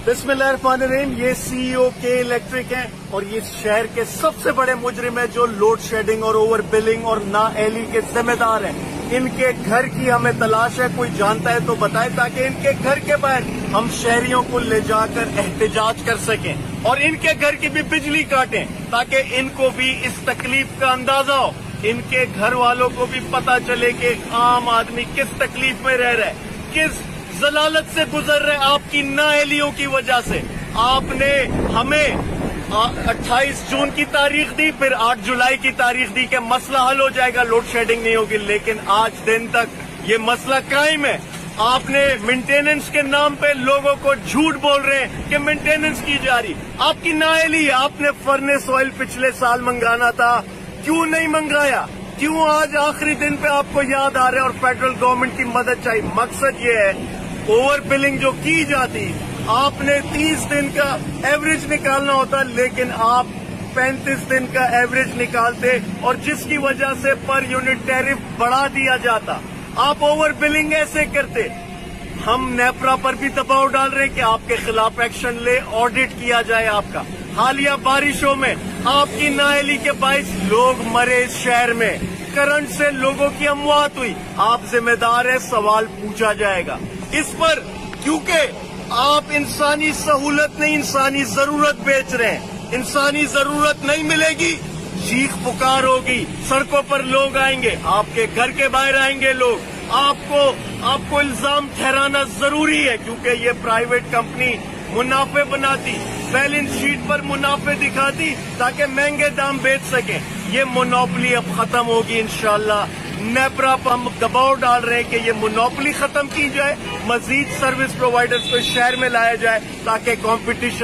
बिस्मिल्लाहिर्रहमानिर्रहीम। ये सीईओ के इलेक्ट्रिक हैं और ये शहर के सबसे बड़े मुजरिम है जो लोड शेडिंग और ओवर बिलिंग और नाअहली के जिम्मेदार हैं। इनके घर की हमें तलाश है, कोई जानता है तो बताए ताकि इनके घर के बाहर हम शहरियों को ले जाकर एहतजाज कर सकें और इनके घर की भी बिजली काटें ताकि इनको भी इस तकलीफ का अंदाजा हो, इनके घर वालों को भी पता चले कि एक आम आदमी किस तकलीफ में रह रहा है, किस जलालत से गुजर रहे आपकी नाअहलियों की वजह से। आपने हमें 28 जून की तारीख दी, फिर 8 जुलाई की तारीख दी कि मसला हल हो जाएगा, लोड शेडिंग नहीं होगी, लेकिन आज दिन तक ये मसला कायम है। आपने मेंटेनेंस के नाम पे लोगों को झूठ बोल रहे हैं कि मेंटेनेंस की जा रही, आपकी नाअहली है। आपने फर्नेस ऑयल पिछले साल मंगाना था, क्यों नहीं मंगाया? क्यों आज आखिरी दिन पे आपको याद आ रहा है और फेडरल गवर्नमेंट की मदद चाहिए? मकसद ये है, ओवर बिलिंग जो की जाती, आपने 30 दिन का एवरेज निकालना होता, लेकिन आप 35 दिन का एवरेज निकालते और जिसकी वजह से पर यूनिट टैरिफ बढ़ा दिया जाता। आप ओवर बिलिंग ऐसे करते। हम नेपरा पर भी दबाव डाल रहे हैं कि आपके खिलाफ एक्शन ले, ऑडिट किया जाए आपका। हालिया बारिशों में आपकी नाअहली के बाइस लोग मरे इस शहर में, करंट से लोगों की अमवात हुई, आप जिम्मेदार है, सवाल पूछा जाएगा इस पर, क्योंकि आप इंसानी सहूलत नहीं इंसानी जरूरत बेच रहे हैं। इंसानी जरूरत नहीं मिलेगी, चीख पुकार होगी, सड़कों पर लोग आएंगे, आपके घर के बाहर आएंगे लोग। आपको इल्जाम ठहराना जरूरी है क्योंकि ये प्राइवेट कंपनी मुनाफे बनाती, बैलेंस शीट पर मुनाफे दिखाती ताकि महंगे दाम बेच सकें। ये मोनोपोली अब खत्म होगी इंशाल्लाह। नेपरा पर हम दबाव डाल रहे हैं कि ये मोनोपोली खत्म की जाए, मजीद सर्विस प्रोवाइडर्स को शहर में लाया जाए ताकि कंपटीशन